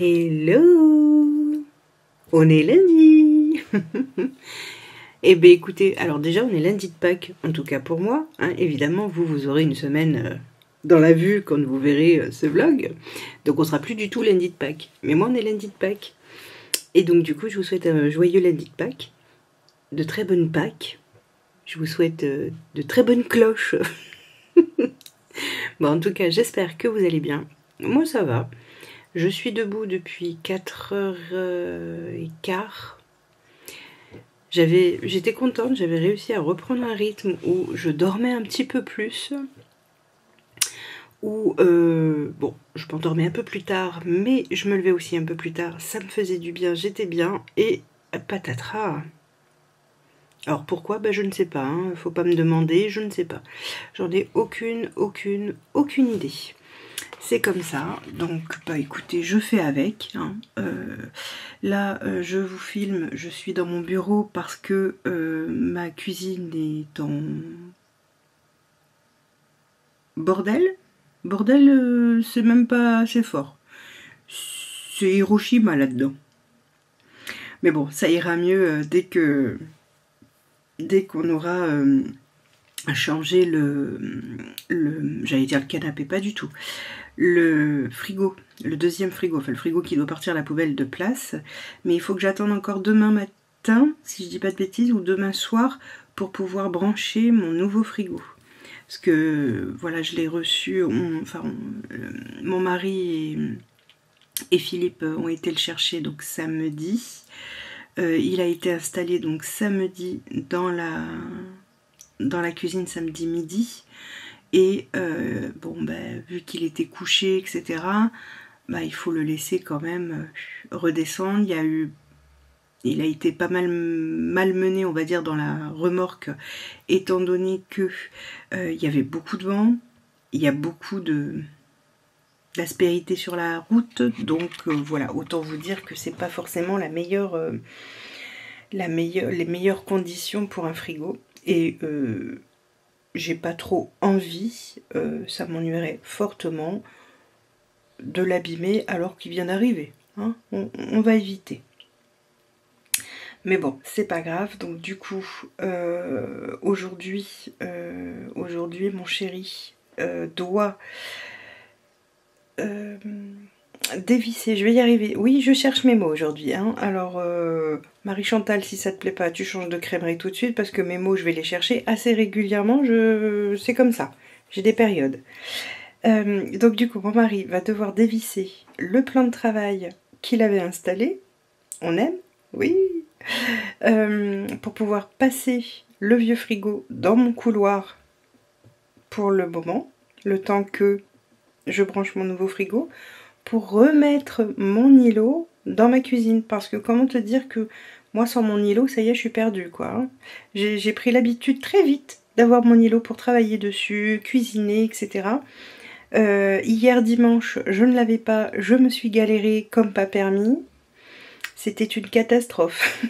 Hello! On est lundi! Eh bien écoutez, alors déjà on est lundi de Pâques, en tout cas pour moi. Hein, évidemment, vous aurez une semaine dans la vue quand vous verrez ce vlog. Donc on sera plus du tout lundi de Pâques. Mais moi on est lundi de Pâques. Et donc du coup je vous souhaite un joyeux lundi de Pâques. De très bonnes Pâques. Je vous souhaite de très bonnes cloches. Bon, en tout cas j'espère que vous allez bien. Moi ça va. Je suis debout depuis 4h15. J'étais contente, j'avais réussi à reprendre un rythme où je dormais un petit peu plus. Où, bon, je m'endormais un peu plus tard, mais je me levais aussi un peu plus tard. Ça me faisait du bien, j'étais bien. Et patatras. Alors pourquoi? Ben, je ne sais pas, hein, faut pas me demander, je ne sais pas. J'en ai aucune idée. C'est comme ça, donc bah écoutez, je fais avec. Hein. Là, je vous filme, je suis dans mon bureau parce que ma cuisine est en bordel. Bordel, c'est même pas assez fort. C'est Hiroshima là-dedans. Mais bon, ça ira mieux dès qu'on aura changé j'allais dire le canapé, pas du tout. Le frigo, le deuxième frigo, enfin le frigo qui doit partir à la poubelle de place, mais il faut que j'attende encore demain matin, si je dis pas de bêtises, ou demain soir, pour pouvoir brancher mon nouveau frigo. Parce que, voilà, je l'ai reçu, mon mari et Philippe ont été le chercher, donc samedi. Il a été installé, donc samedi, dans la cuisine, samedi midi. Et bon, ben, vu qu'il était couché, etc., ben, il faut le laisser quand même redescendre. Il a été pas mal malmené, on va dire, dans la remorque, étant donné que il y avait beaucoup de vent, il y a beaucoup d'aspérité sur la route, donc voilà, autant vous dire que c'est pas forcément les meilleures conditions pour un frigo. Et j'ai pas trop envie, ça m'ennuierait fortement de l'abîmer alors qu'il vient d'arriver. Hein, on va éviter. Mais bon, c'est pas grave. Donc du coup, aujourd'hui, mon chéri doit dévisser. Je vais y arriver. Oui, je cherche mes mots aujourd'hui. Hein. Alors, Marie-Chantal, si ça te plaît pas, tu changes de crèmerie tout de suite parce que mes mots, je vais les chercher assez régulièrement. C'est comme ça. J'ai des périodes. Donc du coup, mon mari va devoir dévisser le plan de travail qu'il avait installé. On aime? Oui. Pour pouvoir passer le vieux frigo dans mon couloir pour le moment, le temps que je branche mon nouveau frigo, pour remettre mon îlot dans ma cuisine. Parce que comment te dire que moi sans mon îlot, ça y est, je suis perdue quoi. Hein. J'ai pris l'habitude très vite d'avoir mon îlot pour travailler dessus, cuisiner, etc. Hier dimanche, je ne l'avais pas, je me suis galérée comme pas permis. C'était une catastrophe.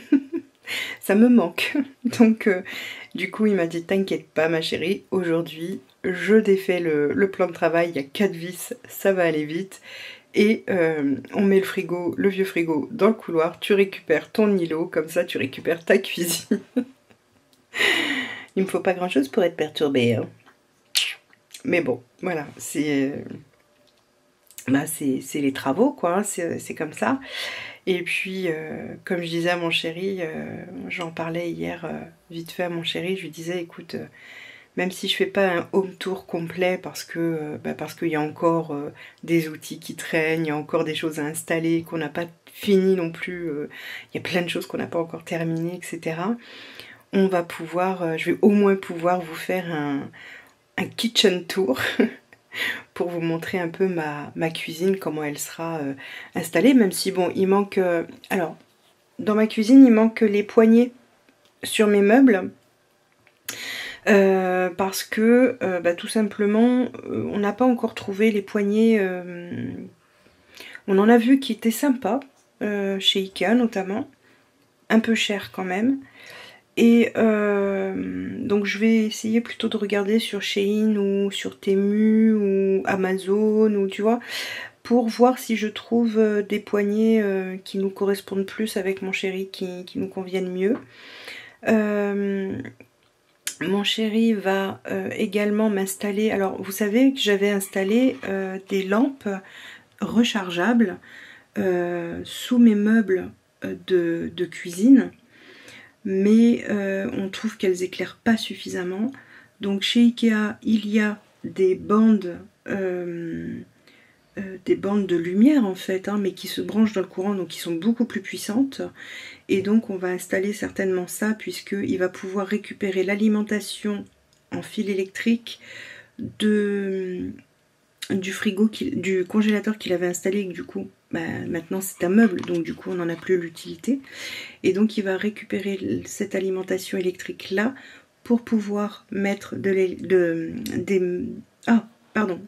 Ça me manque. Donc, du coup, il m'a dit, t'inquiète pas ma chérie, aujourd'hui, je défais le plan de travail, il y a 4 vis, ça va aller vite. Et on met le vieux frigo dans le couloir, tu récupères ton îlot, comme ça tu récupères ta cuisine. Il me faut pas grand chose pour être perturbée. Hein. Mais bon, voilà, c'est les travaux, quoi, hein, c'est comme ça. Et puis, comme je disais à mon chéri, j'en parlais hier vite fait à mon chéri, je lui disais, écoute, même si je fais pas un home tour complet parce qu'il y a encore des outils qui traînent, il y a encore des choses à installer qu'on n'a pas fini non plus, il y a plein de choses qu'on n'a pas encore terminées, etc. On va pouvoir, je vais au moins pouvoir vous faire un kitchen tour pour vous montrer un peu ma cuisine, comment elle sera installée, même si bon, il manque... alors, dans ma cuisine, il manque les poignées sur mes meubles, parce que, tout simplement, on n'a pas encore trouvé les poignées... on en a vu qui étaient sympas, chez Ikea notamment, un peu cher quand même. Et donc je vais essayer plutôt de regarder sur Shein ou sur Temu ou Amazon ou tu vois, pour voir si je trouve des poignées qui nous correspondent plus avec mon chéri, qui nous conviennent mieux. Mon chéri va également m'installer, alors vous savez que j'avais installé des lampes rechargeables sous mes meubles de cuisine, mais on trouve qu'elles éclairent pas suffisamment. Donc chez Ikea, il y a des bandes de lumière en fait, hein, mais qui se branchent dans le courant, donc qui sont beaucoup plus puissantes. Et donc on va installer certainement ça, puisqu'il va pouvoir récupérer l'alimentation en fil électrique du frigo, du congélateur qu'il avait installé, et que du coup, bah, maintenant c'est un meuble, donc du coup on n'en a plus l'utilité. Et donc il va récupérer cette alimentation électrique là, pour pouvoir mettre des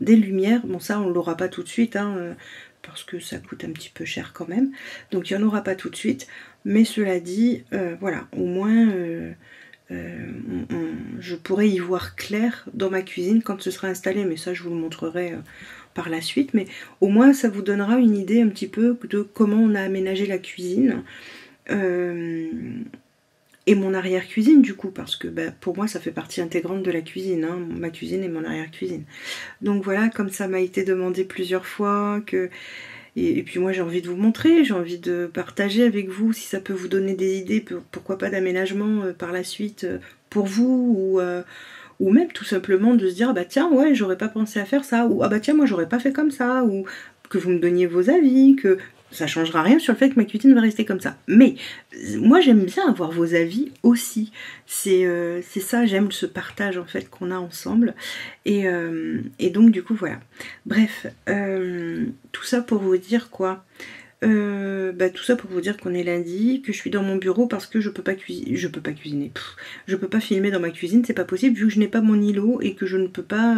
lumières. Bon, ça on l'aura pas tout de suite, hein, parce que ça coûte un petit peu cher quand même, donc il n'y en aura pas tout de suite, mais cela dit, voilà, au moins je pourrais y voir clair dans ma cuisine quand ce sera installé, mais ça je vous le montrerai par la suite. Mais au moins ça vous donnera une idée un petit peu de comment on a aménagé la cuisine et mon arrière-cuisine du coup, parce que bah, pour moi ça fait partie intégrante de la cuisine, hein, ma cuisine et mon arrière-cuisine. Donc voilà, comme ça m'a été demandé plusieurs fois, et puis moi j'ai envie de vous montrer, j'ai envie de partager avec vous si ça peut vous donner des idées, pourquoi pas d'aménagement par la suite pour vous, ou même tout simplement de se dire bah tiens ouais j'aurais pas pensé à faire ça, ou ah bah tiens moi j'aurais pas fait comme ça, ou que vous me donniez vos avis, que ça changera rien sur le fait que ma cuisine va rester comme ça. Mais moi j'aime bien avoir vos avis aussi, c'est ça, j'aime ce partage en fait qu'on a ensemble, et donc du coup voilà. Bref, tout ça pour vous dire quoi, tout ça pour vous dire qu'on est lundi, que je suis dans mon bureau parce que je peux pas cuisiner, je peux pas filmer dans ma cuisine, c'est pas possible vu que je n'ai pas mon îlot et que je ne peux pas,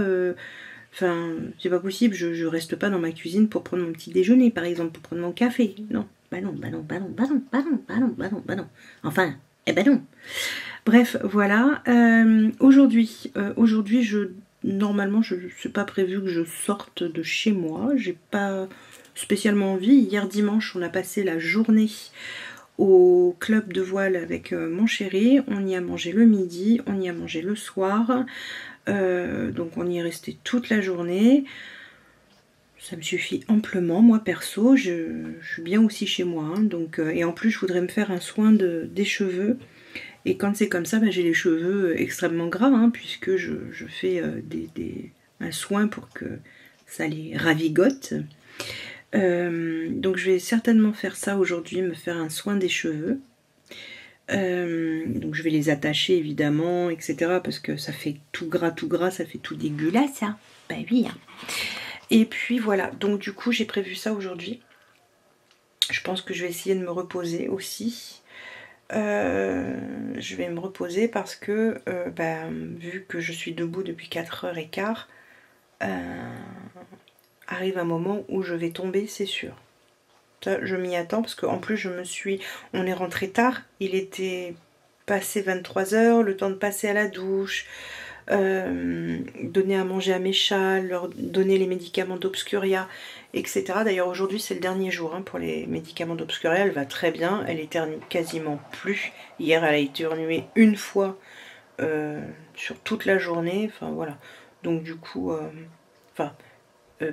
enfin c'est pas possible, je reste pas dans ma cuisine pour prendre mon petit déjeuner par exemple, pour prendre mon café, non, bah non, enfin, non. Bref, voilà, aujourd'hui normalement c'est pas prévu que je sorte de chez moi, j'ai pas spécialement envie. Hier dimanche on a passé la journée au club de voile avec mon chéri, on y a mangé le midi, on y a mangé le soir, donc on y est resté toute la journée. Ça me suffit amplement, moi perso, je suis bien aussi chez moi, hein, donc, et en plus je voudrais me faire un soin des cheveux, et quand c'est comme ça, bah, j'ai les cheveux extrêmement gras, hein, puisque je fais un soin pour que ça les ravigote. Donc je vais certainement faire ça aujourd'hui, me faire un soin des cheveux. Donc je vais les attacher évidemment, etc. parce que ça fait tout gras, ça fait tout dégueulasse, ça. Bah oui. Hein. Et puis voilà, donc du coup j'ai prévu ça aujourd'hui. Je pense que je vais essayer de me reposer aussi. Je vais me reposer parce que vu que je suis debout depuis 4h15, arrive un moment où je vais tomber, c'est sûr. Ça, je m'y attends parce qu'en plus on est rentré tard, il était passé 23h, le temps de passer à la douche, donner à manger à mes chats, leur donner les médicaments d'Obscuria, etc. D'ailleurs aujourd'hui c'est le dernier jour, hein, pour les médicaments d'Obscuria, elle va très bien, elle éternue quasiment plus. Hier elle a éternué une fois sur toute la journée, enfin voilà. Donc du coup,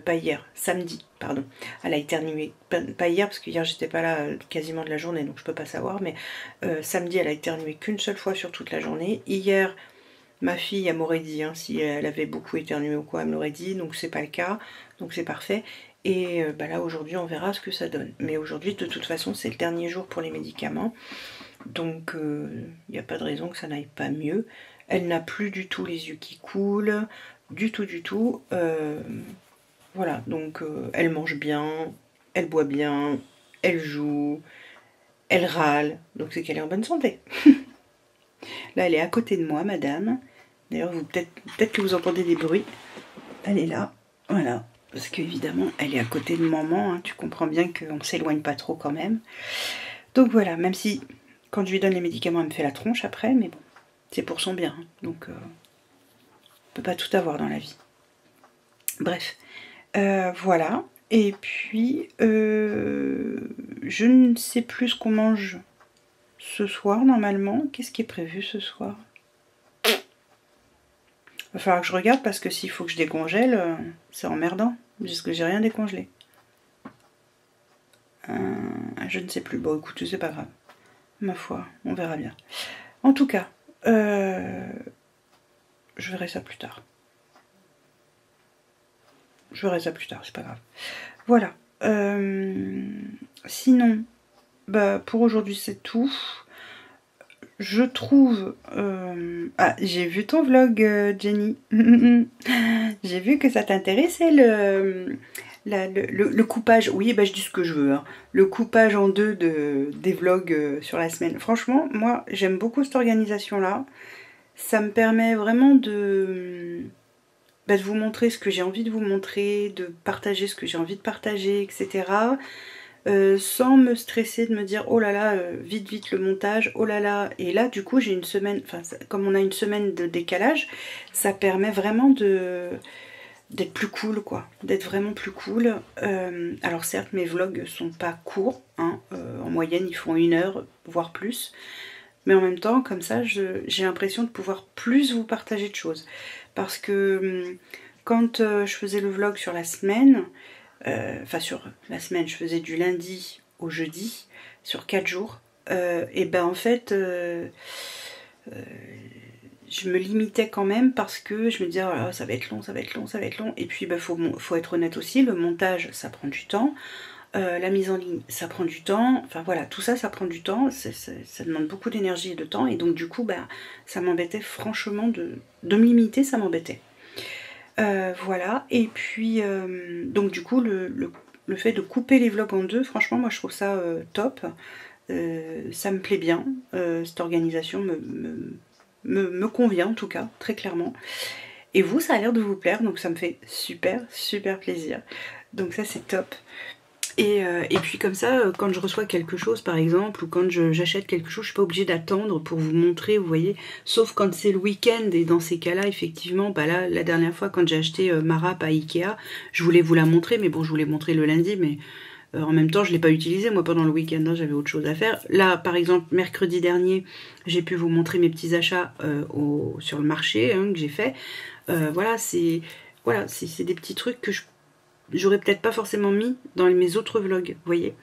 pas hier, samedi, pardon. Elle a éternué, pas hier parce que hier j'étais pas là quasiment de la journée, donc je peux pas savoir, mais samedi elle a éternué qu'une seule fois sur toute la journée. Hier, ma fille, elle m'aurait dit, hein, si elle avait beaucoup éternué ou quoi, elle me l'aurait dit, donc c'est pas le cas, donc c'est parfait. Et là aujourd'hui on verra ce que ça donne. Mais aujourd'hui de toute façon c'est le dernier jour pour les médicaments, donc il n'y a pas de raison que ça n'aille pas mieux. Elle n'a plus du tout les yeux qui coulent, du tout. Voilà, donc elle mange bien, elle boit bien, elle joue, elle râle, donc c'est qu'elle est en bonne santé. Là, elle est à côté de moi, madame. D'ailleurs, peut-être que vous entendez des bruits. Elle est là, voilà. Parce qu'évidemment, elle est à côté de maman, hein, tu comprends bien qu'on ne s'éloigne pas trop quand même. Donc voilà, même si quand je lui donne les médicaments, elle me fait la tronche après, mais bon, c'est pour son bien. Hein, donc, on ne peut pas tout avoir dans la vie. Bref. Voilà, Et puis, je ne sais plus ce qu'on mange ce soir normalement. Qu'est-ce qui est prévu ce soir? Il va falloir que je regarde parce que s'il faut que je décongèle, c'est emmerdant. Parce que j'ai rien décongelé. Je ne sais plus. Bon, écoute, c'est pas grave. Ma foi, on verra bien. En tout cas, je verrai ça plus tard. Je verrai ça plus tard, c'est pas grave. Voilà. Sinon, bah, pour aujourd'hui, c'est tout. Je trouve... Ah, j'ai vu ton vlog, Jenny. J'ai vu que ça t'intéressait le coupage. Oui, bah, je dis ce que je veux. Hein. Le coupage en deux des vlogs sur la semaine. Franchement, moi, j'aime beaucoup cette organisation-là. Ça me permet vraiment de vous montrer ce que j'ai envie de vous montrer, de partager ce que j'ai envie de partager, etc. Sans me stresser de me dire oh là là, vite vite le montage, oh là là. Et là du coup j'ai une semaine, enfin comme on a une semaine de décalage, ça permet vraiment d'être plus cool quoi, d'être vraiment plus cool. Alors certes mes vlogs sont pas courts, hein, en moyenne ils font 1 heure, voire plus. Mais en même temps comme ça j'ai l'impression de pouvoir plus vous partager de choses. Parce que quand je faisais le vlog sur la semaine, sur la semaine, je faisais du lundi au jeudi, sur 4 jours, et ben en fait, je me limitais quand même parce que je me disais, oh, ça va être long, ça va être long, ça va être long, et puis faut être honnête aussi, le montage, ça prend du temps, la mise en ligne, ça prend du temps, enfin voilà, tout ça, ça prend du temps, ça demande beaucoup d'énergie et de temps, et donc du coup, bah, ça m'embêtait franchement de me limiter, ça m'embêtait. Voilà, et puis donc du coup le fait de couper les vlogs en deux, franchement moi je trouve ça top, ça me plaît bien, cette organisation me convient en tout cas, très clairement. Et vous, ça a l'air de vous plaire, donc ça me fait super super plaisir, donc ça c'est top. Et puis comme ça, quand je reçois quelque chose par exemple, ou quand j'achète quelque chose, je suis pas obligée d'attendre pour vous montrer, vous voyez. Sauf quand c'est le week-end, et dans ces cas-là, effectivement, bah là, la dernière fois quand j'ai acheté ma râpe à Ikea, je voulais vous la montrer, mais bon, je vous l'ai montré le lundi, mais en même temps, je l'ai pas utilisée, moi, pendant le week-end, hein, j'avais autre chose à faire. Là, par exemple, mercredi dernier, j'ai pu vous montrer mes petits achats sur le marché hein, que j'ai fait. Voilà, c'est des petits trucs que j'aurais peut-être pas forcément mis dans mes autres vlogs, vous voyez.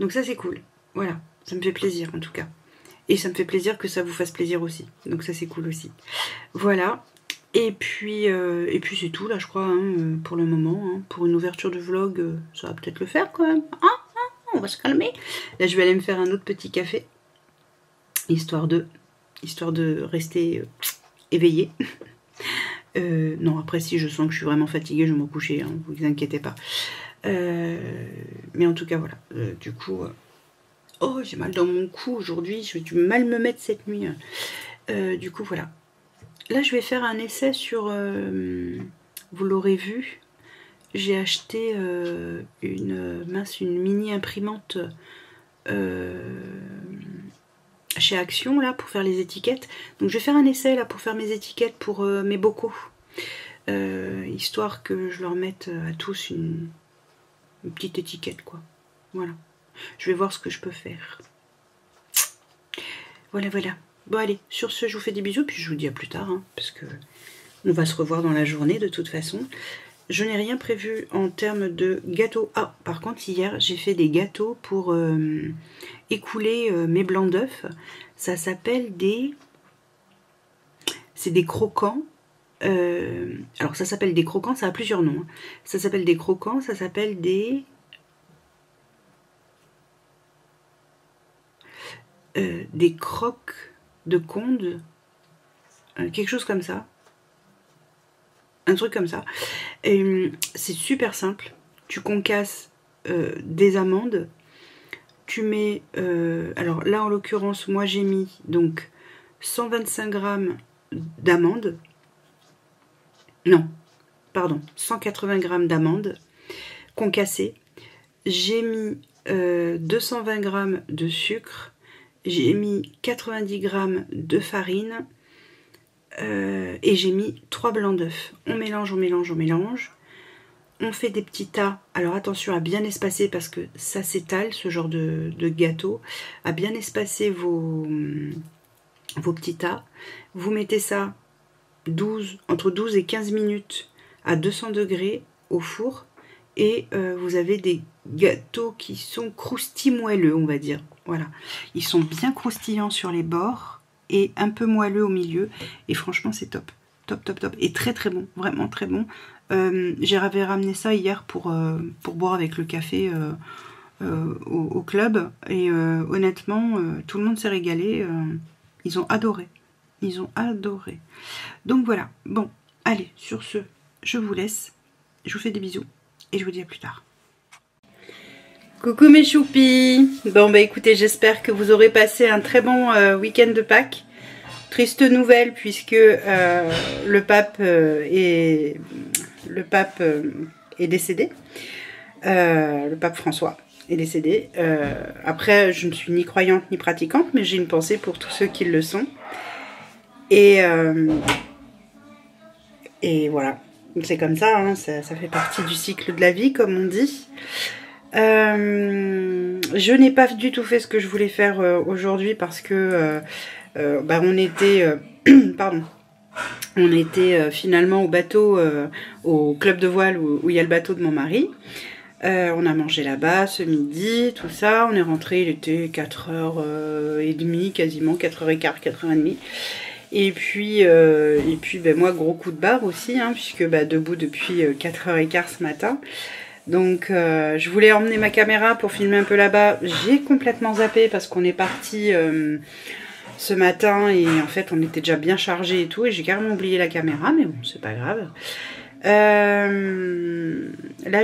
Donc ça c'est cool, voilà, ça me fait plaisir en tout cas. Et ça me fait plaisir que ça vous fasse plaisir aussi, donc ça c'est cool aussi. Voilà, et puis c'est tout là je crois, hein, pour le moment. Hein. Pour une ouverture de vlog, ça va peut-être le faire quand même. On va se calmer. Là je vais aller me faire un autre petit café, histoire de rester éveillée. Non, après si je sens que je suis vraiment fatiguée, je vais me coucher, hein, vous inquiétez pas. Mais en tout cas, voilà. Du coup, oh, j'ai mal dans mon cou aujourd'hui, je vais du mal me mettre cette nuit. Du coup, voilà. Là, je vais faire un essai sur... vous l'aurez vu, j'ai acheté une mini imprimante chez Action là pour faire les étiquettes. Donc je vais faire un essai là pour faire mes étiquettes pour mes bocaux, histoire que je leur mette à tous une petite étiquette quoi. Voilà, je vais voir ce que je peux faire. Voilà. Bon allez, sur ce je vous fais des bisous puis je vous dis à plus tard hein, parce que on va se revoir dans la journée de toute façon. Je n'ai rien prévu en termes de gâteaux. Ah, par contre, hier, j'ai fait des gâteaux pour écouler mes blancs d'œufs. Ça s'appelle des... C'est des croquants. Alors, ça s'appelle des croquants, ça a plusieurs noms. Hein. Ça s'appelle des croquants, ça s'appelle des... des croques de Conde. Quelque chose comme ça. Un truc comme ça. C'est super simple. Tu concasses des amandes. Tu mets... alors là, en l'occurrence, moi j'ai mis donc 125 grammes d'amandes. Non, pardon, 180 grammes d'amandes concassées. J'ai mis 220 grammes de sucre. J'ai mis 90 grammes de farine. Et j'ai mis 3 blancs d'œufs. On mélange. on fait des petits tas. Alors attention à bien espacer parce que ça s'étale, ce genre de gâteau. À bien espacer vos petits tas. Vous mettez ça entre 12 et 15 minutes à 200 degrés au four. Et vous avez des gâteaux qui sont croustimoelleux, on va dire. Voilà. Ils sont bien croustillants sur les bords et un peu moelleux au milieu. Et franchement, c'est top. Top, top, top. Et très, très bon. Vraiment très bon. J'avais ramené ça hier pour boire avec le café au club. Et honnêtement, tout le monde s'est régalé. Ils ont adoré. Ils ont adoré. Donc voilà. Bon, allez, sur ce, je vous laisse. Je vous fais des bisous. Et je vous dis à plus tard. Coucou mes choupis. Bon bah écoutez, j'espère que vous aurez passé un très bon week-end de Pâques. Triste nouvelle puisque le pape est décédé. Le pape François est décédé. Après, je ne suis ni croyante ni pratiquante, mais j'ai une pensée pour tous ceux qui le sont. Et voilà. C'est comme ça, hein, ça fait partie du cycle de la vie, comme on dit. Je n'ai pas du tout fait ce que je voulais faire aujourd'hui parce que on était pardon, on était finalement au bateau, au club de voile où il y a le bateau de mon mari. On a mangé là-bas ce midi, tout ça. On est rentré, il était 4h30 quasiment, 4h15, 4h30. Et puis moi, gros coup de barre aussi, hein, puisque debout depuis 4h15 ce matin. Donc je voulais emmener ma caméra pour filmer un peu là-bas. J'ai complètement zappé parce qu'on est parti ce matin et en fait on était déjà bien chargé et tout. Et j'ai carrément oublié la caméra, mais bon, c'est pas grave. Là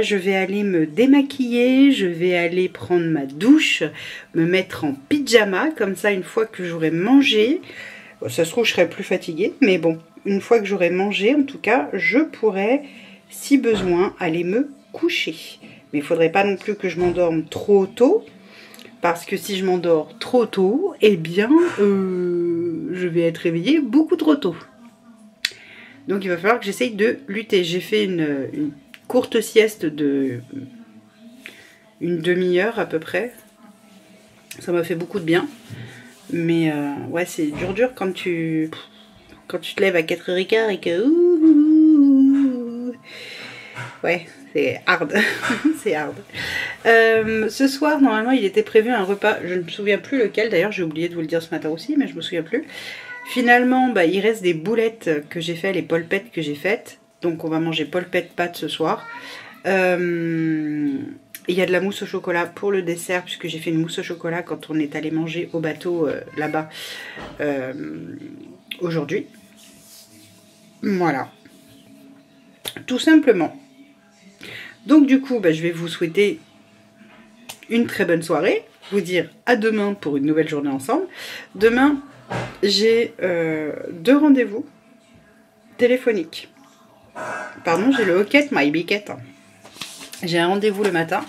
je vais aller me démaquiller, je vais aller prendre ma douche, me mettre en pyjama. Comme ça, une fois que j'aurai mangé... Ça se trouve, je serais plus fatiguée, mais bon, une fois que j'aurai mangé, en tout cas, je pourrais, si besoin, aller me coucher. Mais il ne faudrait pas non plus que je m'endorme trop tôt, parce que si je m'endors trop tôt, eh bien, je vais être réveillée beaucoup trop tôt. Donc il va falloir que j'essaye de lutter. J'ai fait une courte sieste de une demi-heure à peu près. Ça m'a fait beaucoup de bien. Mais ouais, c'est dur quand tu te lèves à 4h15 et que... Ouais, c'est hard. C'est hard. Ce soir, normalement, il était prévu un repas. Je ne me souviens plus lequel. D'ailleurs, j'ai oublié de vous le dire ce matin aussi, mais je me souviens plus. Finalement, il reste des boulettes que j'ai fait, les polpettes que j'ai faites. Donc, on va manger polpettes pâtes ce soir. Il y a de la mousse au chocolat pour le dessert, puisque j'ai fait une mousse au chocolat quand on est allé manger au bateau là-bas aujourd'hui. Voilà. Tout simplement. Donc du coup, je vais vous souhaiter une très bonne soirée. Vous dire à demain pour une nouvelle journée ensemble. Demain, j'ai 2 rendez-vous téléphoniques. Pardon, j'ai le hoquet, my biquette. J'ai un rendez-vous le matin.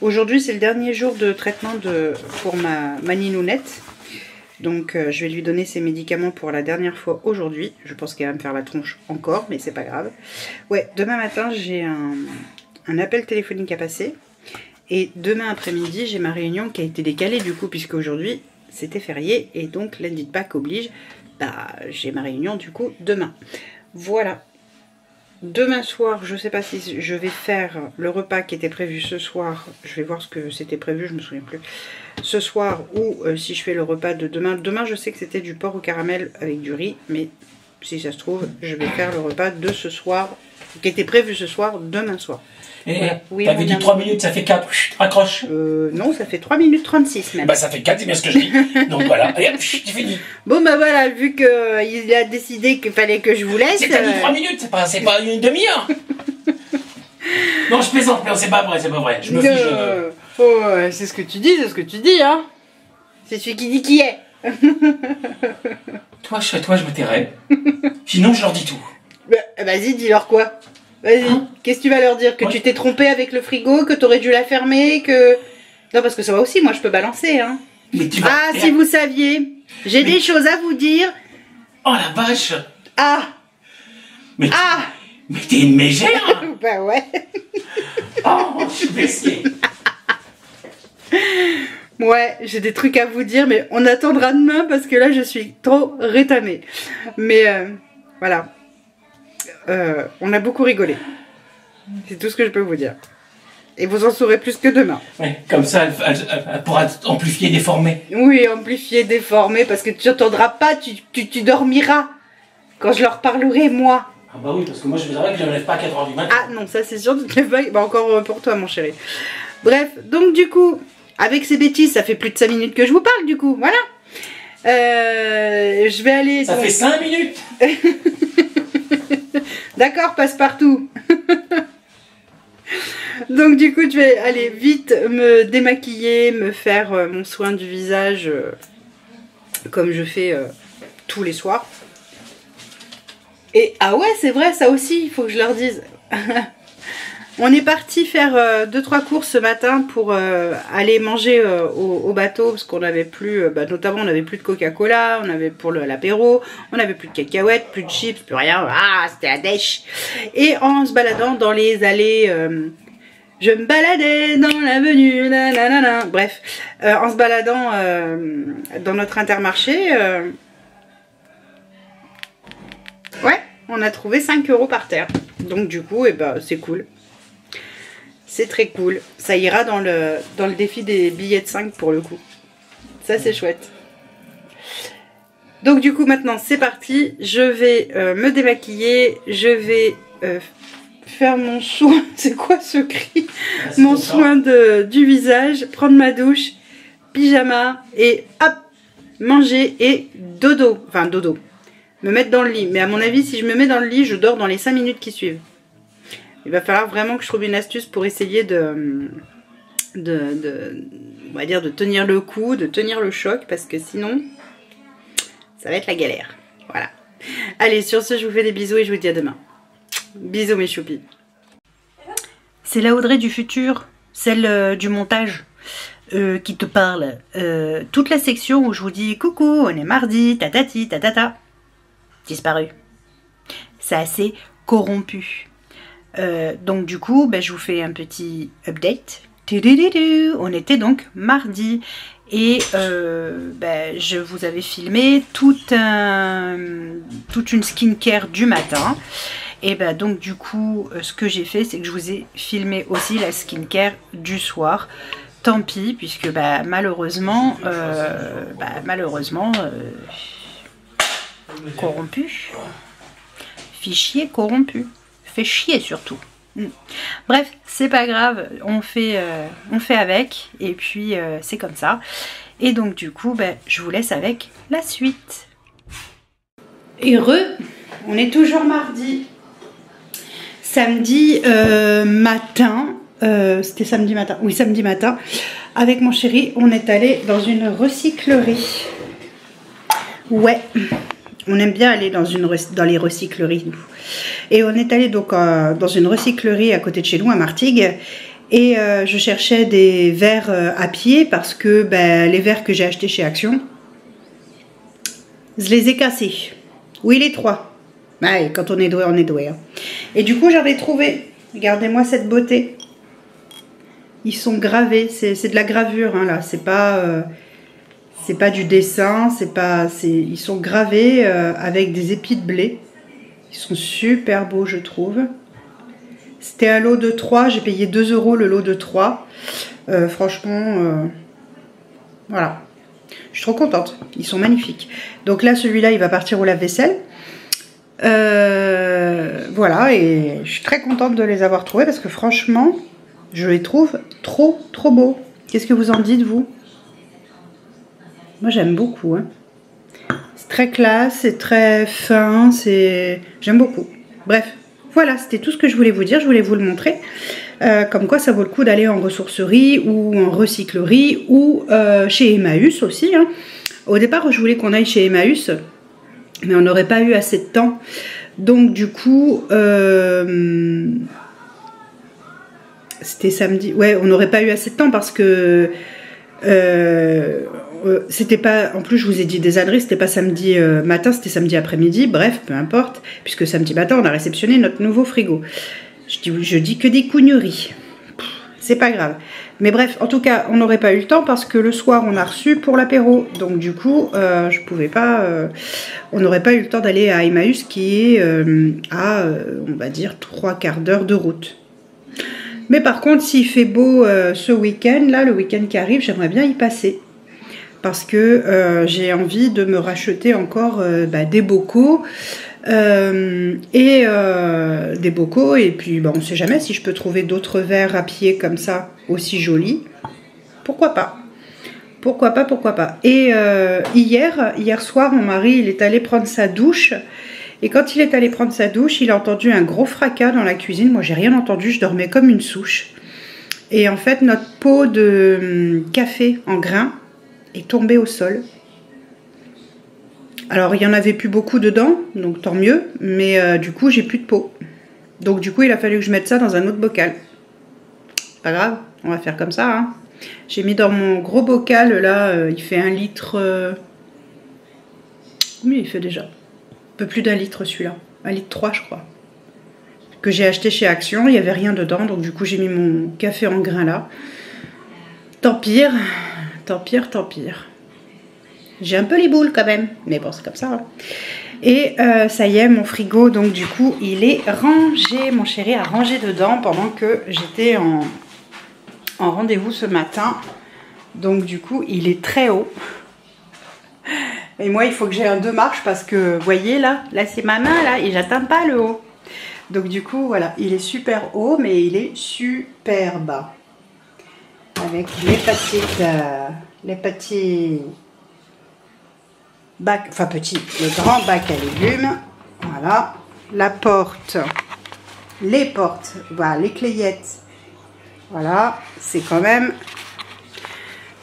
Aujourd'hui, c'est le dernier jour de traitement pour ma ninounette. Donc, je vais lui donner ses médicaments pour la dernière fois aujourd'hui. Je pense qu'elle va me faire la tronche encore, mais c'est pas grave. Ouais, demain matin, j'ai un appel téléphonique à passer. Et demain après-midi, j'ai ma réunion qui a été décalée du coup, puisque aujourd'hui, c'était férié. Et donc, lundi de Pâques oblige. J'ai ma réunion du coup demain. Voilà. Demain soir, je ne sais pas si je vais faire le repas qui était prévu ce soir. Je vais voir ce que c'était prévu, je me souviens plus. Ce soir ou si je fais le repas de demain. Demain, je sais que c'était du porc au caramel avec du riz. Mais si ça se trouve, je vais faire le repas de ce soir, qui était prévu ce soir, demain soir. Et voilà. Oui, t'avais dit 3 minutes, ça fait 4. Accroche. Non, ça fait 3 minutes 36 même. Ça fait 4, c'est bien ce que je dis. Donc voilà, et hop, c'est fini. Bon voilà, vu qu'il a décidé qu'il fallait que je vous laisse... C'est pas dit 3 minutes, c'est pas une demi-heure. Non, je plaisante, mais c'est pas vrai, c'est pas vrai. Je me fiche. C'est ce que tu dis, hein. C'est celui qui dit qui est. Toi, je me tairai. Sinon, je leur dis tout. Vas-y, dis-leur quoi. Vas-y, qu'est-ce que tu vas leur dire? Que tu t'es trompé avec le frigo, que t'aurais dû la fermer, que... Non, parce que ça va aussi, moi je peux balancer, hein. Mais tu vas... si vous saviez, j'ai des choses à vous dire. Oh la vache. Ah. Mais Ah. mais t'es une mégère. Bah ouais. Oh, je suis blessé. Ouais, j'ai des trucs à vous dire, mais on attendra demain parce que là je suis trop rétamée. Mais voilà. On a beaucoup rigolé. C'est tout ce que je peux vous dire. Et vous en saurez plus que demain. Ouais, comme ça, elle pourra amplifier, déformer. Oui, amplifier, déformer, parce que tu n'entendras pas, tu dormiras quand je leur parlerai, moi. Ah bah oui, parce que moi je verrai que je ne me lève pas à 4 h du matin. Ah non, ça c'est sûr, tu te lèves pas. Bah encore pour toi, mon chéri. Bref, donc du coup, avec ces bêtises, ça fait plus de 5 minutes que je vous parle, du coup, voilà. Je vais aller... Ça fait 5 minutes. D'accord, passe-partout. Donc du coup, je vais aller vite me démaquiller, me faire mon soin du visage comme je fais tous les soirs. Et ah ouais, c'est vrai, ça aussi, il faut que je leur dise. On est parti faire 2-3 courses ce matin pour aller manger au bateau parce qu'on n'avait plus, notamment on n'avait plus de Coca-Cola, on avait pour l'apéro, on n'avait plus de cacahuètes, plus de chips, plus rien. Ah, c'était la dèche. Et en se baladant dans les allées, je me baladais dans l'avenue, nanana. Bref, en se baladant dans notre Intermarché, ouais, on a trouvé 5 € par terre. Donc du coup, c'est cool. C'est très cool. Ça ira dans le défi des billets de 5 pour le coup. Ça, c'est chouette. Donc du coup, maintenant, c'est parti. Je vais me démaquiller. Je vais faire mon soin. C'est quoi ce cri? Mon soin du visage. Prendre ma douche. Pyjama. Et hop, manger et dodo. Enfin, dodo. Me mettre dans le lit. Mais à mon avis, si je me mets dans le lit, je dors dans les 5 minutes qui suivent. Il va falloir vraiment que je trouve une astuce pour essayer on va dire de tenir le coup, de tenir le choc, parce que sinon, ça va être la galère. Voilà. Allez, sur ce, je vous fais des bisous et je vous dis à demain. Bisous mes choupis. C'est la Audrey du futur, celle du montage, qui te parle. Toute la section où je vous dis coucou, on est mardi, tatati, tatata, disparu. C'est assez corrompu. Donc du coup, je vous fais un petit update. On était donc mardi et je vous avais filmé toute une skincare du matin. Et donc du coup, ce que j'ai fait, c'est que je vous ai filmé aussi la skincare du soir. Tant pis, puisque malheureusement, corrompu, fichier corrompu. Fait chier surtout. Bref, c'est pas grave, on fait avec et puis c'est comme ça. Et donc du coup, je vous laisse avec la suite. Heureux, on est toujours mardi. Samedi matin, c'était samedi matin, oui samedi matin, avec mon chéri, on est allé dans une recyclerie. Ouais. On aime bien aller dans les recycleries, nous. Et on est allé donc dans une recyclerie à côté de chez nous, à Martigues. Et je cherchais des verres à pied parce que les verres que j'ai achetés chez Action, je les ai cassés. Oui, les 3. Ouais, quand on est doué, on est doué. Hein. Et du coup, j'en ai trouvé. Regardez-moi cette beauté. Ils sont gravés. C'est de la gravure, hein, là. C'est pas du dessin, ils sont gravés avec des épis de blé. Ils sont super beaux, je trouve. C'était un lot de 3, j'ai payé 2 € le lot de 3. Franchement, voilà. Je suis trop contente, ils sont magnifiques. Donc là, celui-là, il va partir au lave-vaisselle. Voilà, et je suis très contente de les avoir trouvés parce que franchement, je les trouve trop beaux. Qu'est-ce que vous en dites, vous ? Moi j'aime beaucoup, hein. C'est très classe, c'est très fin, j'aime beaucoup. Bref, voilà, c'était tout ce que je voulais vous dire, je voulais vous le montrer. Comme quoi ça vaut le coup d'aller en ressourcerie ou en recyclerie ou chez Emmaüs aussi. Hein. Au départ, je voulais qu'on aille chez Emmaüs, mais on n'aurait pas eu assez de temps. Donc du coup, c'était samedi. Ouais, on n'aurait pas eu assez de temps parce que c'était pas, en plus je vous ai dit des adresses, c'était pas samedi matin, c'était samedi après-midi, bref, peu importe, puisque samedi matin on a réceptionné notre nouveau frigo. Je dis que des cougneries, c'est pas grave. Mais bref, en tout cas, on n'aurait pas eu le temps parce que le soir on a reçu pour l'apéro, donc du coup, je pouvais pas, on n'aurait pas eu le temps d'aller à Emmaüs qui est à, on va dire, 3/4 d'heure de route. Mais par contre, s'il fait beau ce week-end, là, le week-end qui arrive, j'aimerais bien y passer. Parce que j'ai envie de me racheter encore des bocaux. Des bocaux. Et puis, on ne sait jamais si je peux trouver d'autres verres à pied comme ça, aussi jolis. Pourquoi pas? Pourquoi pas, pourquoi pas. Et hier soir, mon mari, il est allé prendre sa douche. Et quand il est allé prendre sa douche, il a entendu un gros fracas dans la cuisine. Moi, j'ai rien entendu, je dormais comme une souche. Et en fait, notre pot de café en grains est tombée au sol. Alors, il n'y en avait plus beaucoup dedans, donc tant mieux. Mais du coup, j'ai plus de pot. Donc, du coup, il a fallu que je mette ça dans un autre bocal. Pas grave, on va faire comme ça. Hein. J'ai mis dans mon gros bocal, là, il fait 1 litre... Combien il fait déjà? Un peu plus d'1 litre celui-là, 1,3 litre je crois, que j'ai acheté chez Action. Il n'y avait rien dedans, donc du coup j'ai mis mon café en grains là. Tant pire, tant pire, tant pire. J'ai un peu les boules quand même, mais bon c'est comme ça. Hein. Et ça y est, mon frigo, donc du coup il est rangé. Mon chéri a rangé dedans pendant que j'étais en rendez-vous ce matin. Donc du coup il est très haut. Et moi, il faut que j'ai un 2 marches parce que, vous voyez, là c'est ma main, là, et j'atteins pas le haut. Donc, du coup, voilà, il est super haut, mais il est super bas. Avec les petits bacs, enfin, le grand bac à légumes. Voilà. La porte, les portes, voilà, les clayettes. Voilà, c'est quand même...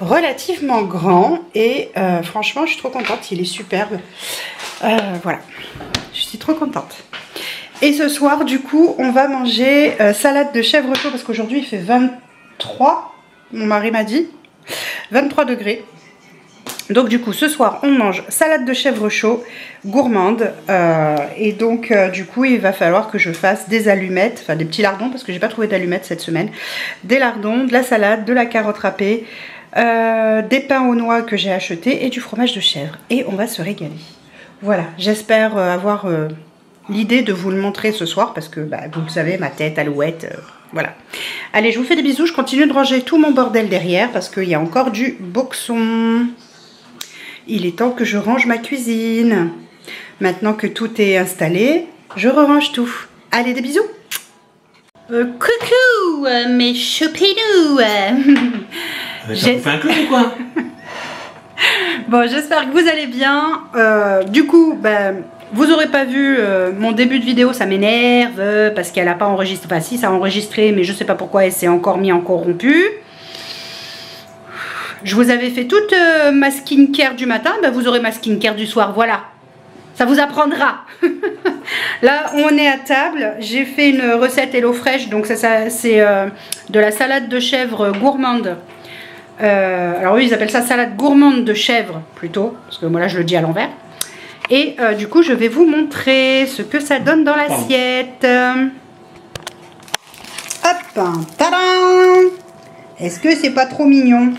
relativement grand et franchement je suis trop contente, il est superbe. Voilà, je suis trop contente. Et ce soir du coup on va manger salade de chèvre chaud parce qu'aujourd'hui il fait 23, mon mari m'a dit 23 degrés. Donc du coup ce soir on mange salade de chèvre chaud gourmande et donc du coup il va falloir que je fasse des allumettes, enfin des petits lardons parce que j'ai pas trouvé d'allumettes cette semaine, des lardons, de la salade, de la carotte râpée, des pains aux noix que j'ai achetés et du fromage de chèvre et on va se régaler. Voilà, j'espère avoir l'idée de vous le montrer ce soir parce que vous le savez, ma tête alouette, voilà. Allez, je vous fais des bisous, je continue de ranger tout mon bordel derrière parce qu'il y a encore du boxon. Il est temps que je range ma cuisine. Maintenant que tout est installé, je range tout. Allez, des bisous. Coucou mes choupinous. J'ai fait un clou ou quoi? Bon, j'espère que vous allez bien. Du coup, vous aurez pas vu mon début de vidéo, ça m'énerve parce qu'elle n'a pas enregistré. Enfin, si, ça a enregistré, mais je sais pas pourquoi elle s'est encore mis en corrompu. Je vous avais fait toute ma skincare du matin, vous aurez ma skincare du soir, voilà. Ça vous apprendra. Là, on est à table. J'ai fait une recette HelloFresh, donc ça c'est de la salade de chèvre gourmande. Alors oui, ils appellent ça salade gourmande de chèvre plutôt, parce que moi là je le dis à l'envers. Et du coup, je vais vous montrer ce que ça donne dans l'assiette. Hop, tadam! Est-ce que c'est pas trop mignon?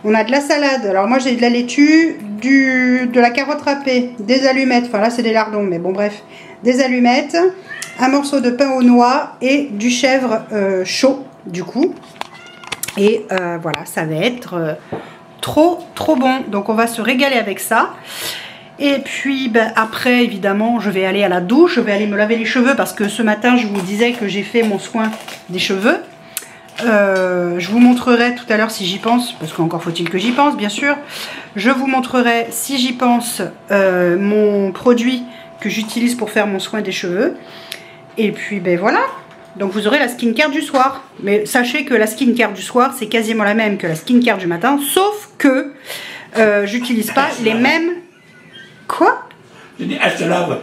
On a de la salade, alors moi j'ai de la laitue, de la carotte râpée, des allumettes, enfin là c'est des lardons, mais bon bref, des allumettes, un morceau de pain aux noix et du chèvre chaud du coup. Et voilà, ça va être trop bon, donc on va se régaler avec ça. Et puis après évidemment je vais aller à la douche, je vais aller me laver les cheveux parce que ce matin je vous disais que j'ai fait mon soin des cheveux. Je vous montrerai tout à l'heure si j'y pense, parce qu'encore faut-il que j'y pense bien sûr. Je vous montrerai si j'y pense mon produit que j'utilise pour faire mon soin des cheveux. Et puis voilà, donc vous aurez la skincare du soir. Mais sachez que la skincare du soir c'est quasiment la même que la skincare du matin, sauf que j'utilise pas les mêmes... Quoi? Je dis, elle se lave.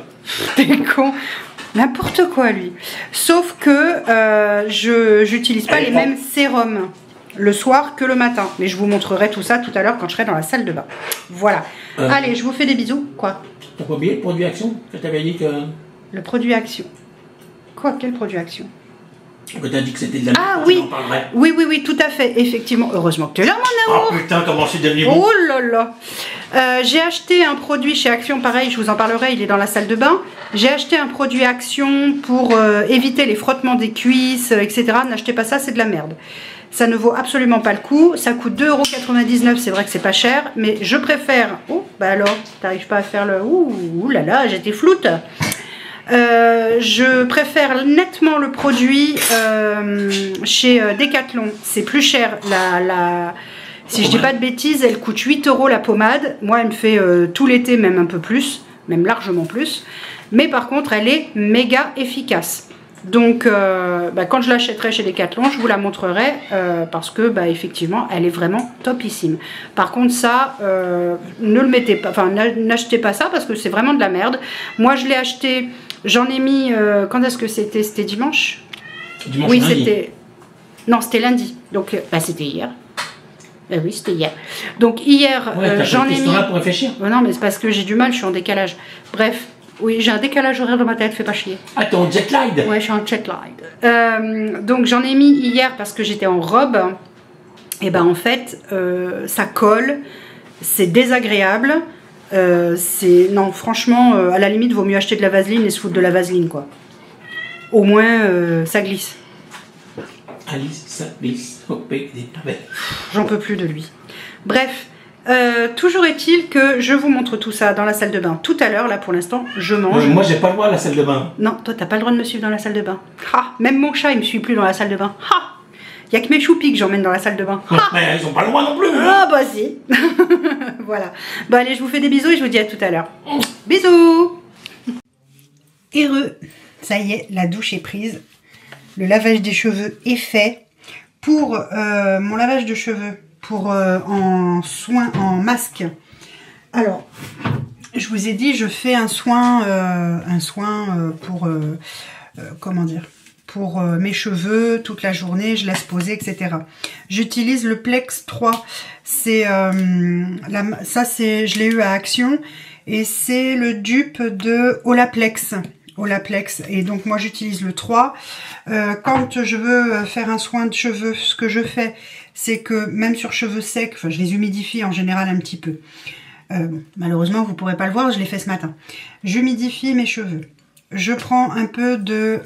T'es con. N'importe quoi lui. Sauf que j'utilise pas les mêmes sérums. le soir que le matin. Mais je vous montrerai tout ça tout à l'heure quand je serai dans la salle de bain. Voilà. Allez, je vous fais des bisous. Quoi? T'as pas oublié le produit Action? Je t'avais dit que... Le produit Action. Quoi? Quel produit Action? Que t'as dit que c'était de la merde. Ah oui. Oui, tout à fait. Effectivement. Heureusement que tu es là, mon amour. Oh putain, comment c'est devenu bon. Oh là là. J'ai acheté un produit chez Action, pareil, je vous en parlerai, il est dans la salle de bain. J'ai acheté un produit Action pour éviter les frottements des cuisses, etc. N'achetez pas ça, c'est de la merde. Ça ne vaut absolument pas le coup. Ça coûte 2,99 €, c'est vrai que c'est pas cher, mais je préfère... Oh, bah alors, t'arrives pas à faire le... Ouh là là, j'étais floute. Je préfère nettement le produit chez Decathlon. C'est plus cher. Si je dis pas de bêtises, elle coûte 8 € la pommade. Moi, elle me fait tout l'été, même un peu plus, même largement plus. Mais par contre, elle est méga efficace. Donc, quand je l'achèterai chez Decathlon, je vous la montrerai parce que, effectivement, elle est vraiment topissime. Par contre, ça, ne le mettez pas, enfin, n'achetez pas ça parce que c'est vraiment de la merde. Moi, je l'ai acheté, j'en ai mis, quand est-ce que c'était? C'était dimanche? Dimanche, oui, lundi. c'était... Non, c'était lundi. Donc, c'était hier. Oui, c'était hier. Donc, hier, j'en ai mis... là pour réfléchir. Non, mais c'est parce que j'ai du mal, je suis en décalage. Bref. Oui, j'ai un décalage horaire dans ma tête, fais pas chier. Ah, t'es en jet lag? Ouais, je suis en jet lag. Donc j'en ai mis hier parce que j'étais en robe. Et ben en fait, ça colle, c'est désagréable. Non, franchement, à la limite, vaut mieux acheter de la vaseline et se foutre de la vaseline, quoi. Au moins, ça glisse. Alice, ça glisse au pays des merveilles. J'en peux plus de lui. Bref. Toujours est-il que je vous montre tout ça dans la salle de bain tout à l'heure. Là pour l'instant je mange. Moi j'ai pas le droit à la salle de bain. Non, toi t'as pas le droit de me suivre dans la salle de bain. Ha, même mon chat il me suit plus dans la salle de bain. Ha, y a que mes choupis que j'emmène dans la salle de bain. Ha. Mais ils ont pas le droit non plus. Ah bah si. Voilà. Bon allez, je vous fais des bisous et je vous dis à tout à l'heure. Bisous. Heureux. Ça y est, la douche est prise. Le lavage des cheveux est fait. Pour mon lavage de cheveux, en masque. Alors, je vous ai dit, je fais un soin pour, comment dire, pour mes cheveux toute la journée, je laisse poser, etc. J'utilise le Plex 3. C'est je l'ai eu à Action et c'est le dupe de Olaplex. Et donc moi j'utilise le 3. Quand je veux faire un soin de cheveux, ce que je fais, c'est que même sur cheveux secs, enfin je les humidifie en général un petit peu. Malheureusement vous ne pourrez pas le voir, je l'ai fait ce matin. J'humidifie mes cheveux. Je prends un peu de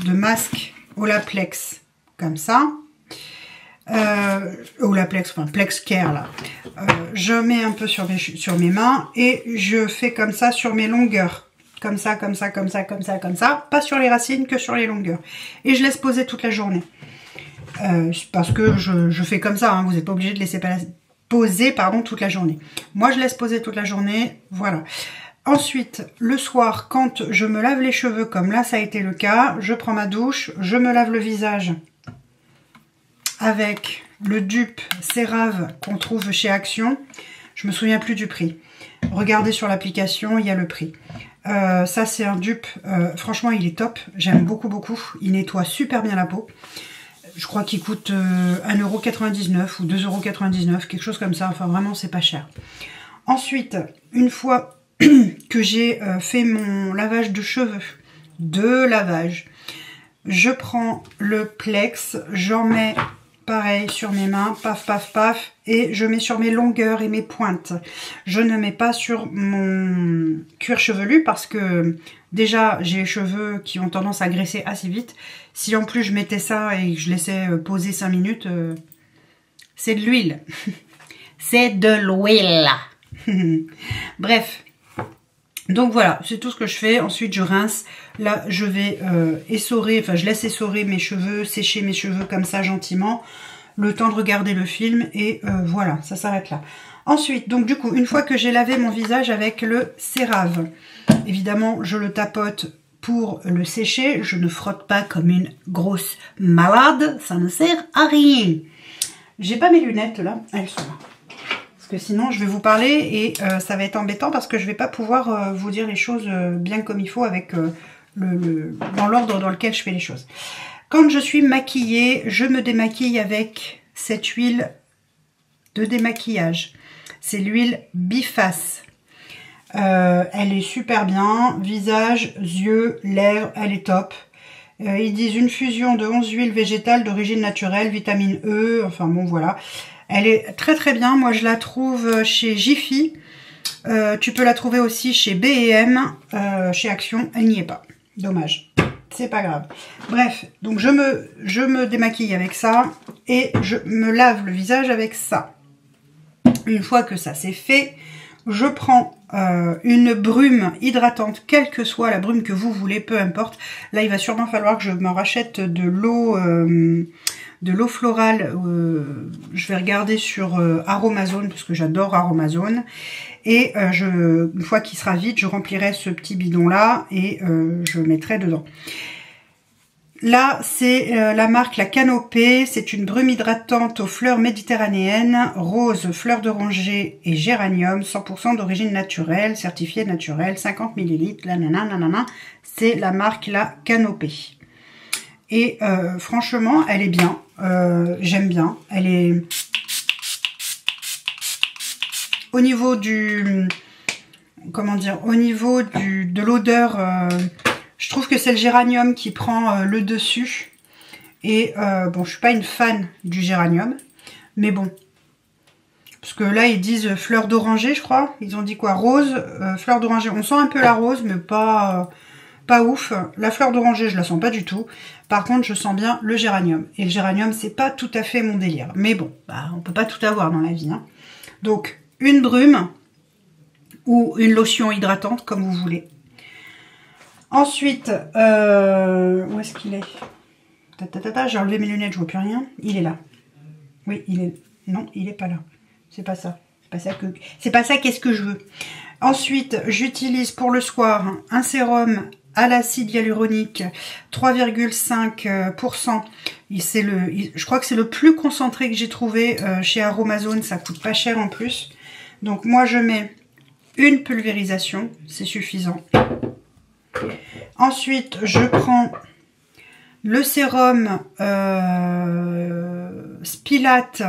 masque Olaplex, comme ça. Olaplex, enfin Plex Care là. Je mets un peu sur mes mains et je fais comme ça sur mes longueurs. Comme ça, comme ça, comme ça, comme ça, comme ça. Pas sur les racines, que sur les longueurs. Et je laisse poser toute la journée. Parce que je fais comme ça, hein, vous n'êtes pas obligé de laisser poser toute la journée. Moi, je laisse poser toute la journée, voilà. Ensuite, le soir, quand je me lave les cheveux, comme là, ça a été le cas, je prends ma douche, je me lave le visage avec le dupe CeraVe qu'on trouve chez Action. Je me souviens plus du prix. Regardez sur l'application, il y a le prix. Ça c'est un dupe, franchement il est top, j'aime beaucoup, il nettoie super bien la peau. Je crois qu'il coûte 1,99 € ou 2,99 €, quelque chose comme ça, enfin vraiment c'est pas cher. Ensuite, une fois que j'ai fait mon lavage de cheveux, je prends le Plex, j'en mets pareil sur mes mains, paf, paf, paf, et je mets sur mes longueurs et mes pointes. Je ne mets pas sur mon cuir chevelu parce que déjà j'ai les cheveux qui ont tendance à graisser assez vite. Si en plus je mettais ça et que je laissais poser 5 minutes, c'est de l'huile. C'est de l'huile. Bref. Donc voilà, c'est tout ce que je fais. Ensuite, je rince. Là, je vais essorer, enfin, je laisse essorer mes cheveux, sécher mes cheveux comme ça gentiment. Le temps de regarder le film et voilà, ça s'arrête là. Ensuite, donc du coup, une fois que j'ai lavé mon visage avec le CeraVe, évidemment, je le tapote pour le sécher. Je ne frotte pas comme une grosse malade, ça ne sert à rien. J'ai pas mes lunettes là, elles sont là. Que sinon je vais vous parler et ça va être embêtant parce que je vais pas pouvoir vous dire les choses bien comme il faut avec dans l'ordre dans lequel je fais les choses. Quand je suis maquillée, je me démaquille avec cette huile de démaquillage. C'est l'huile Biface. Elle est super bien. Visage, yeux, lèvres, elle est top. Ils disent une fusion de 11 huiles végétales d'origine naturelle, vitamine E. Enfin bon, voilà. Elle est très très bien. Moi, je la trouve chez Jiffy. Tu peux la trouver aussi chez B&M, chez Action. Elle n'y est pas. Dommage. C'est pas grave. Bref, donc je me démaquille avec ça et je me lave le visage avec ça. Une fois que ça c'est fait, je prends une brume hydratante, quelle que soit la brume que vous voulez, peu importe. Là, il va sûrement falloir que je me rachète de l'eau florale. Je vais regarder sur Aromazone parce que j'adore Aromazone. Et une fois qu'il sera vide, je remplirai ce petit bidon là et je mettrai dedans. Là, c'est la marque La Canopée. C'est une brume hydratante aux fleurs méditerranéennes, rose, fleurs d'oranger et géranium, 100% d'origine naturelle, certifiée naturelle, 50 ml, nanana. C'est la marque La Canopée. Et franchement, elle est bien. J'aime bien. Elle est... Au niveau du... Comment dire? Au niveau de l'odeur... je trouve que c'est le géranium qui prend le dessus. Et bon, je suis pas une fan du géranium. Mais bon. Parce que là, ils disent fleur d'oranger, je crois. Ils ont dit quoi? Rose, fleur d'oranger. On sent un peu la rose, mais pas ouf. La fleur d'oranger, je la sens pas du tout. Par contre, je sens bien le géranium. Et le géranium, c'est pas tout à fait mon délire. Mais bon, bah, on peut pas tout avoir dans la vie. Hein. Donc, une brume ou une lotion hydratante, comme vous voulez. Ensuite, où est-ce qu'il est? J'ai enlevé mes lunettes, je vois plus rien. Il est là. Oui, il est... Non, il est pas là. C'est pas ça. C'est pas ça qu'est-ce que je veux. Ensuite, j'utilise pour le soir un sérum à l'acide hyaluronique 3,5%. Je crois que c'est le plus concentré que j'ai trouvé chez Aromazone. Ça coûte pas cher en plus. Donc moi, je mets une pulvérisation. C'est suffisant. Ensuite, je prends le sérum Spilate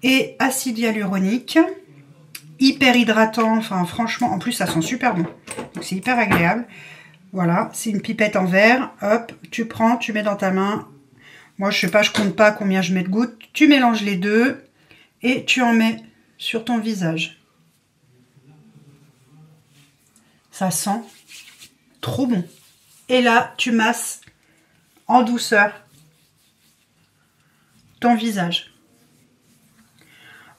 et acide hyaluronique. Hyper hydratant. Enfin, franchement, en plus, ça sent super bon. Donc, c'est hyper agréable. Voilà, c'est une pipette en verre. Hop, tu prends, tu mets dans ta main. Moi, je sais pas, je compte pas combien je mets de gouttes. Tu mélanges les deux et tu en mets sur ton visage. Ça sent trop bon. Et là, tu masses en douceur ton visage.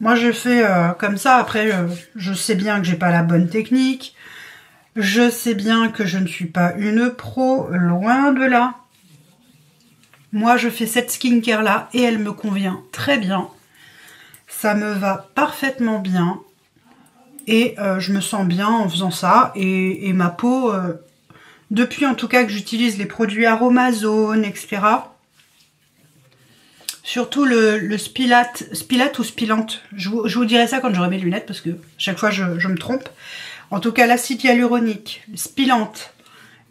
Moi, je fais comme ça. Après, je sais bien que j'ai pas la bonne technique. Je sais bien que je ne suis pas une pro, loin de là. Moi, je fais cette skincare là et elle me convient très bien. Ça me va parfaitement bien. Et je me sens bien en faisant ça. Et ma peau, depuis en tout cas que j'utilise les produits Aromazone, etc. Surtout le Spilate ou Spilante. Je vous dirai ça quand j'aurai mes lunettes parce que chaque fois je me trompe. En tout cas, l'acide hyaluronique, Spilante.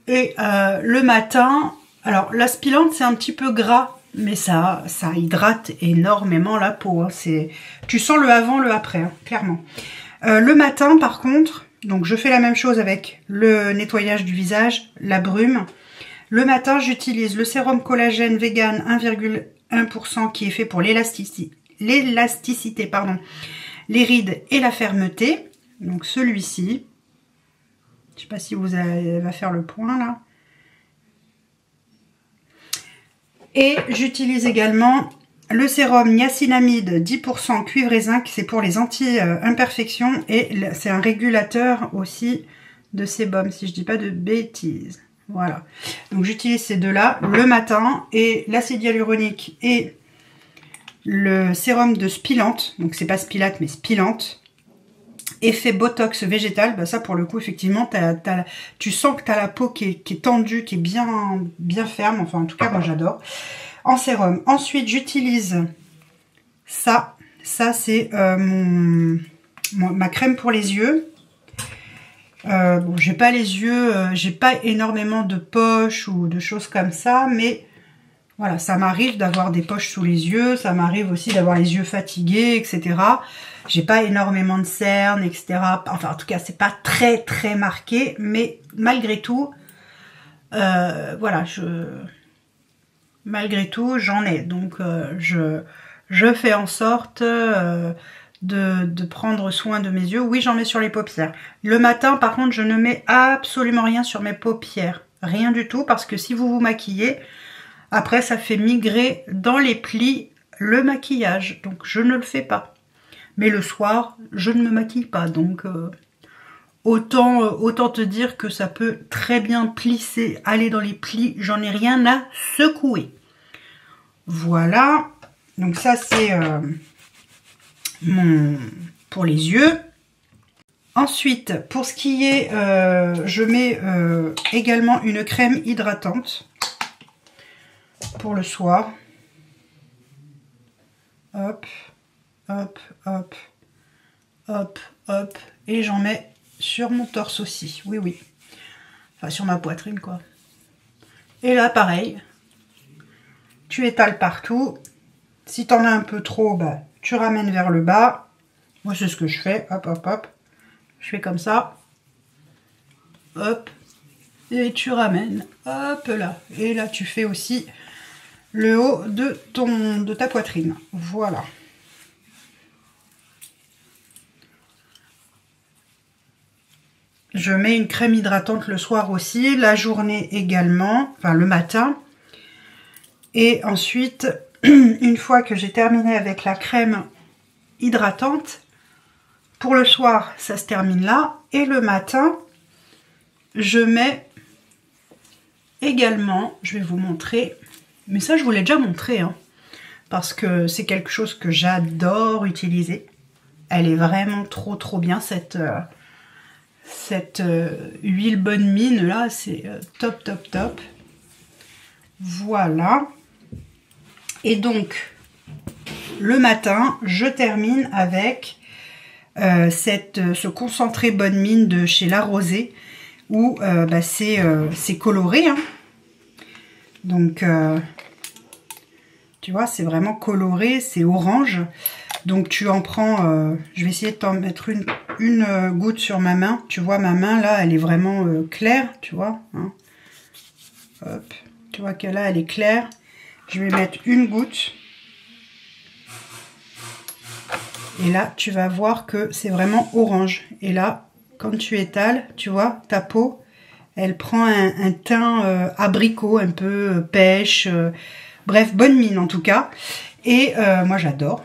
Et le matin, alors la Spilante c'est un petit peu gras, mais ça hydrate énormément la peau. Hein. Tu sens le avant, le après, hein, clairement. Le matin par contre, donc je fais la même chose avec le nettoyage du visage, la brume. Le matin, j'utilise le sérum collagène vegan 1,1% qui est fait pour l'élasticité, pardon, les rides et la fermeté. Donc celui-ci, je ne sais pas si vous va faire le point là. Et j'utilise également le sérum niacinamide 10% cuivre et zinc, c'est pour les anti-imperfections et c'est un régulateur aussi de sébum, si je dis pas de bêtises. Voilà. Donc j'utilise ces deux-là le matin et l'acide hyaluronique et le sérum de Spilante. Donc c'est pas Spilate mais Spilante. Effet botox végétal, bah ça pour le coup effectivement tu sens que tu as la peau qui est tendue, qui est bien ferme, enfin en tout cas moi j'adore. En sérum. Ensuite j'utilise ça c'est ma crème pour les yeux. Bon, j'ai pas les yeux, j'ai pas énormément de poches ou de choses comme ça, mais Voilà, ça m'arrive d'avoir des poches sous les yeux, ça m'arrive aussi d'avoir les yeux fatigués, etc. J'ai pas énormément de cernes, etc. Enfin, en tout cas, c'est pas très très marqué, mais malgré tout, voilà, malgré tout, j'en ai. Donc, je fais en sorte de prendre soin de mes yeux. Oui, j'en mets sur les paupières. Le matin, par contre, je ne mets absolument rien sur mes paupières. Rien du tout, parce que si vous vous maquillez, après, ça fait migrer dans les plis le maquillage. Donc, je ne le fais pas. Mais le soir, je ne me maquille pas. Donc, autant te dire que ça peut très bien plisser, aller dans les plis. J'en ai rien à secouer. Voilà. Donc, ça, c'est pour les yeux. Ensuite, pour ce qui est, je mets également une crème hydratante. Pour le soir. Hop, hop, hop, hop, hop. Et j'en mets sur mon torse aussi. Oui, oui. Enfin, sur ma poitrine, quoi. Et là, pareil. Tu étales partout. Si t'en as un peu trop, bah, tu ramènes vers le bas. Moi, c'est ce que je fais. Hop, hop, hop. Je fais comme ça. Hop. Et tu ramènes. Hop là. Et là, tu fais aussi le haut de ta poitrine. Voilà. Je mets une crème hydratante le soir aussi, la journée également, enfin le matin. Et ensuite, une fois que j'ai terminé avec la crème hydratante, pour le soir, ça se termine là. Et le matin, je mets également, je vais vous montrer... Mais ça, je vous l'ai déjà montré, hein, parce que c'est quelque chose que j'adore utiliser. Elle est vraiment trop bien, cette huile bonne mine, là, c'est top. Voilà. Et donc, le matin, je termine avec ce concentré bonne mine de chez La Rosée, où bah, c'est coloré, hein. Donc, tu vois, c'est vraiment coloré, c'est orange. Donc, tu en prends... je vais essayer de t'en mettre une goutte sur ma main. Tu vois, ma main, là, elle est vraiment claire, tu vois. Hein. Hop, tu vois que là, elle est claire. Je vais mettre une goutte. Et là, tu vas voir que c'est vraiment orange. Et là, quand tu étales, tu vois, ta peau... Elle prend un teint abricot, un peu pêche, bref, bonne mine en tout cas. Et moi j'adore.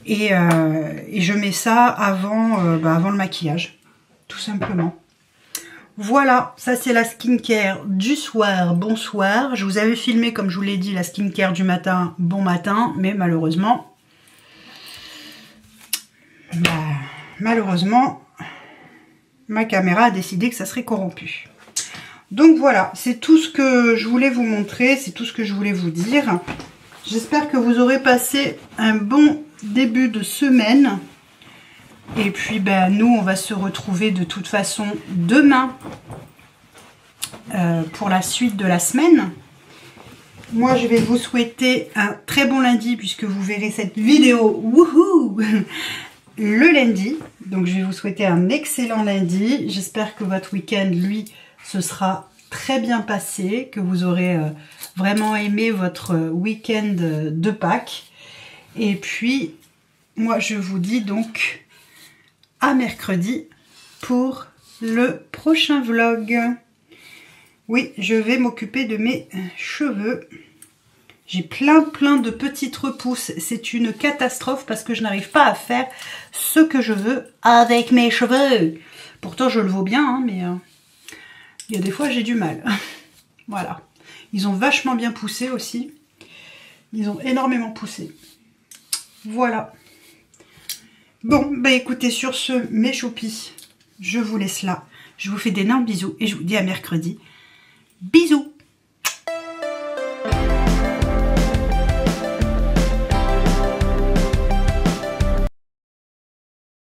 Et je mets ça avant le maquillage, tout simplement. Voilà, ça c'est la skincare du soir, bonsoir. Je vous avais filmé, comme je vous l'ai dit, la skincare du matin, bon matin, mais malheureusement, ma caméra a décidé que ça serait corrompu. Donc voilà, c'est tout ce que je voulais vous montrer, c'est tout ce que je voulais vous dire. J'espère que vous aurez passé un bon début de semaine. Et puis ben, nous, on va se retrouver de toute façon demain pour la suite de la semaine. Moi, je vais vous souhaiter un très bon lundi puisque vous verrez cette vidéo wouhou le lundi. Donc je vais vous souhaiter un excellent lundi. J'espère que votre week-end, lui, se sera très bien passé, que vous aurez vraiment aimé votre week-end de Pâques. Et puis, moi, je vous dis donc à mercredi pour le prochain vlog. Oui, je vais m'occuper de mes cheveux. J'ai plein de petites repousses. C'est une catastrophe parce que je n'arrive pas à faire ce que je veux avec mes cheveux. Pourtant, je le vaux bien, hein, mais il y a des fois, j'ai du mal. Voilà. Ils ont vachement bien poussé aussi. Ils ont énormément poussé. Voilà. Bon, bah écoutez, sur ce, mes choupis, je vous laisse là. Je vous fais d'énormes bisous et je vous dis à mercredi. Bisous!